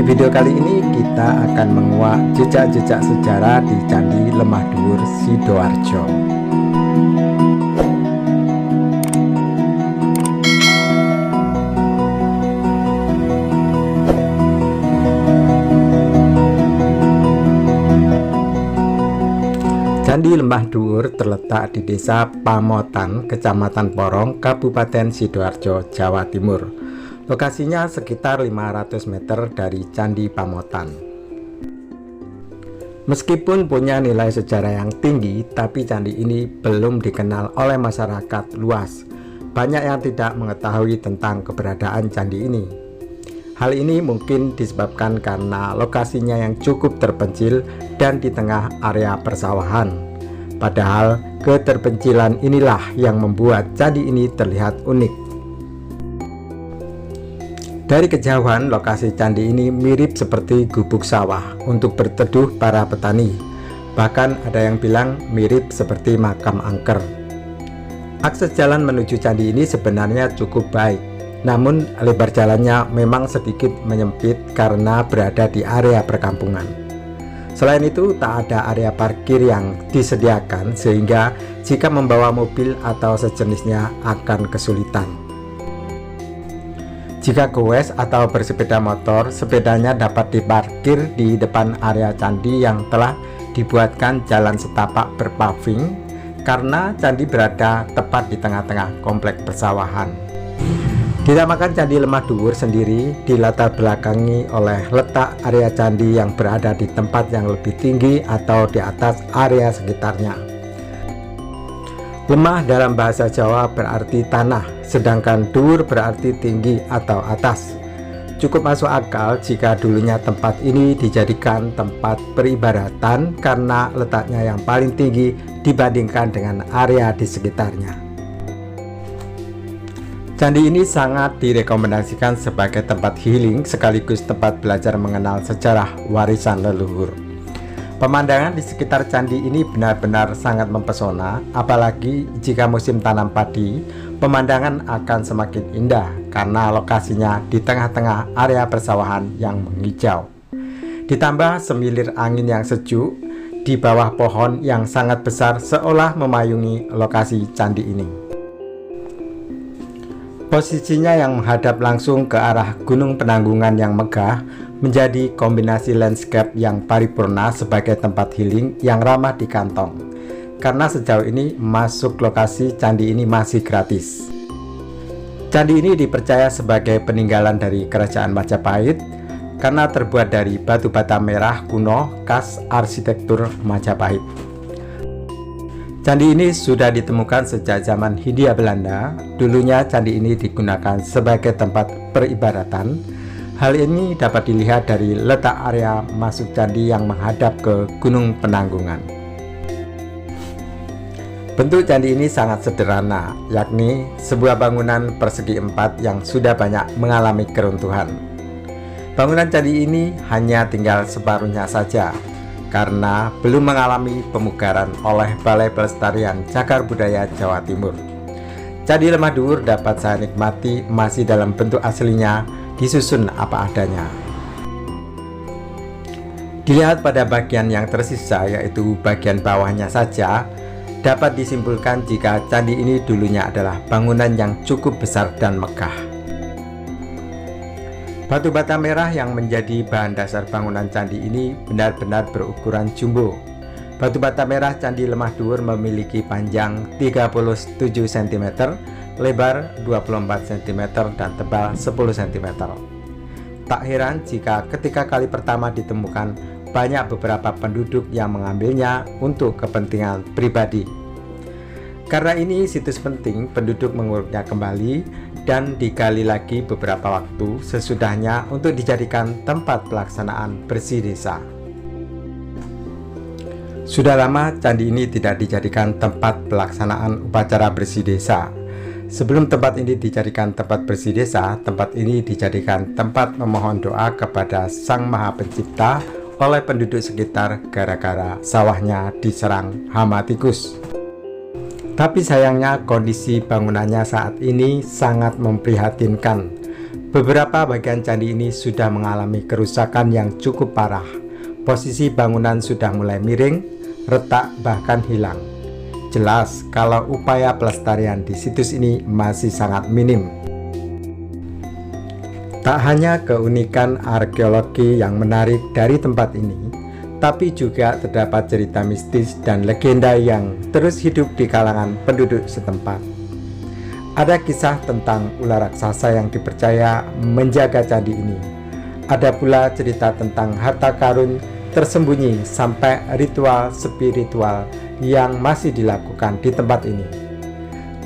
video kali ini kita akan menguak jejak-jejak sejarah di Candi Lemah Dhuwur Sidoarjo. Candi Lemah Dhuwur terletak di Desa Pamotan, Kecamatan Porong, Kabupaten Sidoarjo, Jawa Timur. Lokasinya sekitar 500 meter dari Candi Pamotan. Meskipun punya nilai sejarah yang tinggi, tapi candi ini belum dikenal oleh masyarakat luas. Banyak yang tidak mengetahui tentang keberadaan candi ini. Hal ini mungkin disebabkan karena lokasinya yang cukup terpencil dan di tengah area persawahan. Padahal keterpencilan inilah yang membuat candi ini terlihat unik. Dari kejauhan, lokasi candi ini mirip seperti gubuk sawah untuk berteduh para petani. Bahkan ada yang bilang mirip seperti makam angker. Akses jalan menuju candi ini sebenarnya cukup baik. Namun lebar jalannya memang sedikit menyempit karena berada di area perkampungan. Selain itu tak ada area parkir yang disediakan sehingga jika membawa mobil atau sejenisnya akan kesulitan. Jika goes atau bersepeda motor, sepedanya dapat diparkir di depan area candi yang telah dibuatkan jalan setapak berpaving karena candi berada tepat di tengah-tengah komplek persawahan. Dinamakan Candi Lemah Dhuwur sendiri dilatar belakangi oleh letak area candi yang berada di tempat yang lebih tinggi atau di atas area sekitarnya. Lemah dalam bahasa Jawa berarti tanah, sedangkan dhuwur berarti tinggi atau atas. Cukup masuk akal jika dulunya tempat ini dijadikan tempat peribaratan karena letaknya yang paling tinggi dibandingkan dengan area di sekitarnya. Candi ini sangat direkomendasikan sebagai tempat healing sekaligus tempat belajar mengenal sejarah warisan leluhur. Pemandangan di sekitar candi ini benar-benar sangat mempesona, apalagi jika musim tanam padi, pemandangan akan semakin indah karena lokasinya di tengah-tengah area persawahan yang menghijau. Ditambah semilir angin yang sejuk di bawah pohon yang sangat besar seolah memayungi lokasi candi ini. Posisinya yang menghadap langsung ke arah Gunung Penanggungan yang megah menjadi kombinasi landscape yang paripurna sebagai tempat healing yang ramah di kantong. Karena sejauh ini masuk lokasi candi ini masih gratis. Candi ini dipercaya sebagai peninggalan dari Kerajaan Majapahit karena terbuat dari batu bata merah kuno khas arsitektur Majapahit. Candi ini sudah ditemukan sejak zaman Hindia Belanda. Dulunya candi ini digunakan sebagai tempat peribaratan. Hal ini dapat dilihat dari letak area masuk candi yang menghadap ke Gunung Penanggungan. Bentuk candi ini sangat sederhana, yakni sebuah bangunan persegi 4 yang sudah banyak mengalami keruntuhan. Bangunan candi ini hanya tinggal separuhnya saja, karena belum mengalami pemugaran oleh Balai Pelestarian Cagar Budaya Jawa Timur. Candi Lemah Dhuwur dapat saya nikmati masih dalam bentuk aslinya, disusun apa adanya. Dilihat pada bagian yang tersisa, yaitu bagian bawahnya saja, dapat disimpulkan jika candi ini dulunya adalah bangunan yang cukup besar dan megah. Batu bata merah yang menjadi bahan dasar bangunan candi ini benar-benar berukuran jumbo. Batu bata merah Candi Lemah Dhuwur memiliki panjang 37 cm, lebar 24 cm, dan tebal 10 cm. Tak heran jika ketika kali pertama ditemukan, banyak beberapa penduduk yang mengambilnya untuk kepentingan pribadi. Karena ini situs penting, penduduk menguruknya kembali dan digali lagi beberapa waktu sesudahnya untuk dijadikan tempat pelaksanaan bersih desa. Sudah lama candi ini tidak dijadikan tempat pelaksanaan upacara bersih desa. Sebelum tempat ini dijadikan tempat bersih desa, tempat ini dijadikan tempat memohon doa kepada Sang Maha Pencipta oleh penduduk sekitar gara-gara sawahnya diserang hama tikus. Tapi sayangnya kondisi bangunannya saat ini sangat memprihatinkan. Beberapa bagian candi ini sudah mengalami kerusakan yang cukup parah. Posisi bangunan sudah mulai miring, retak, bahkan hilang. Jelas kalau upaya pelestarian di situs ini masih sangat minim. Tak hanya keunikan arkeologi yang menarik dari tempat ini, tapi juga terdapat cerita mistis dan legenda yang terus hidup di kalangan penduduk setempat. Ada kisah tentang ular raksasa yang dipercaya menjaga candi ini. Ada pula cerita tentang harta karun tersembunyi sampai ritual spiritual yang masih dilakukan di tempat ini.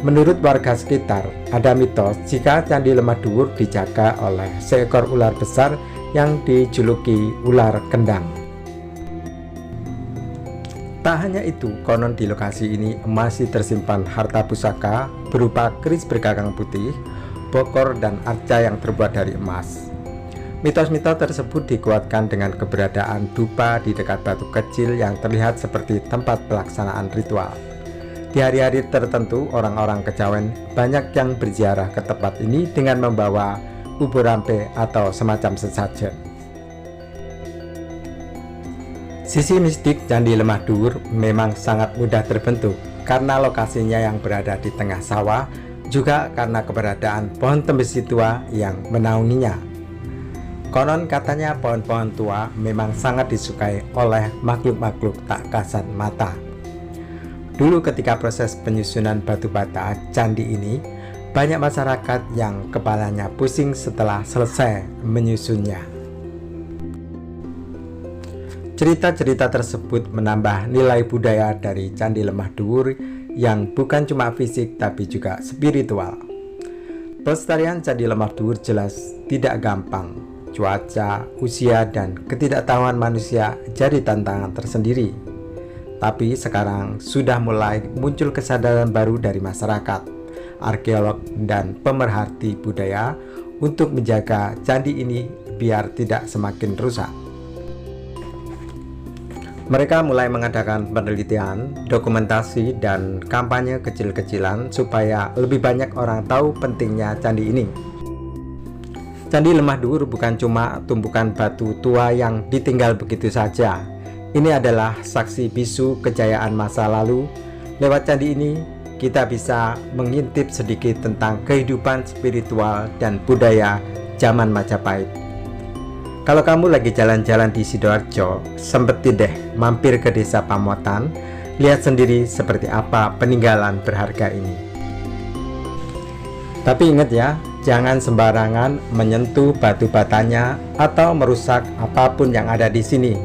Menurut warga sekitar, ada mitos jika Candi Lemah dijaga oleh seekor ular besar yang dijuluki ular kendang. Tak hanya itu, konon di lokasi ini masih tersimpan harta pusaka berupa keris bergagang putih, bokor, dan arca yang terbuat dari emas. Mitos-mitos tersebut dikuatkan dengan keberadaan dupa di dekat batu kecil yang terlihat seperti tempat pelaksanaan ritual. Di hari-hari tertentu, orang-orang Kejawen banyak yang berziarah ke tempat ini dengan membawa bubur rampe atau semacam sesajen. Sisi mistik Candi Lemah Dhuwur memang sangat mudah terbentuk karena lokasinya yang berada di tengah sawah, juga karena keberadaan pohon tembesi tua yang menaunginya. Konon katanya pohon-pohon tua memang sangat disukai oleh makhluk-makhluk tak kasat mata. Dulu ketika proses penyusunan batu bata candi ini, banyak masyarakat yang kepalanya pusing setelah selesai menyusunnya. Cerita-cerita tersebut menambah nilai budaya dari Candi Lemah Dhuwur yang bukan cuma fisik tapi juga spiritual. Pelestarian Candi Lemah Dhuwur jelas tidak gampang. Cuaca, usia, dan ketidaktahuan manusia jadi tantangan tersendiri. Tapi sekarang sudah mulai muncul kesadaran baru dari masyarakat, arkeolog, dan pemerhati budaya untuk menjaga candi ini biar tidak semakin rusak. Mereka mulai mengadakan penelitian, dokumentasi, dan kampanye kecil-kecilan supaya lebih banyak orang tahu pentingnya candi ini. Candi Lemah Dhuwur bukan cuma tumpukan batu tua yang ditinggal begitu saja. Ini adalah saksi bisu kejayaan masa lalu. Lewat candi ini, kita bisa mengintip sedikit tentang kehidupan spiritual dan budaya zaman Majapahit. Kalau kamu lagi jalan-jalan di Sidoarjo, sempetin deh mampir ke desa Pamotan, lihat sendiri seperti apa peninggalan berharga ini. Tapi ingat ya, jangan sembarangan menyentuh batu batanya atau merusak apapun yang ada di sini.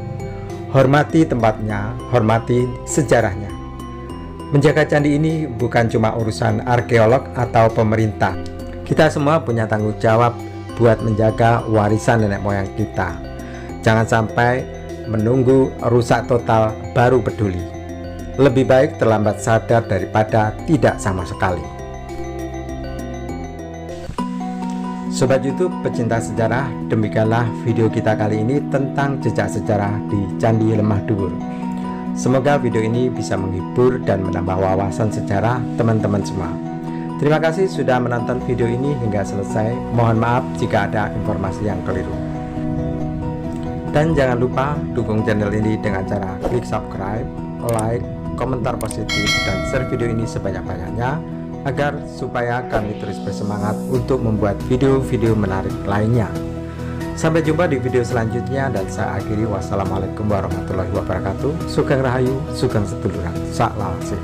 Hormati tempatnya, hormati sejarahnya. Menjaga candi ini bukan cuma urusan arkeolog atau pemerintah. Kita semua punya tanggung jawab buat menjaga warisan nenek moyang kita. Jangan sampai menunggu rusak total baru peduli. Lebih baik terlambat sadar daripada tidak sama sekali. Sobat YouTube pecinta sejarah, demikianlah video kita kali ini tentang jejak sejarah di Candi Lemah Dhuwur. Semoga video ini bisa menghibur dan menambah wawasan sejarah teman-teman semua. Terima kasih sudah menonton video ini hingga selesai. Mohon maaf jika ada informasi yang keliru. Dan jangan lupa dukung channel ini dengan cara klik subscribe, like, komentar positif, dan share video ini sebanyak-banyaknya agar supaya kami terus bersemangat untuk membuat video-video menarik lainnya. Sampai jumpa di video selanjutnya dan saya akhiri. Wassalamualaikum warahmatullahi wabarakatuh. Sugeng Rahayu, Sugeng Seduluran, Sak Lawase.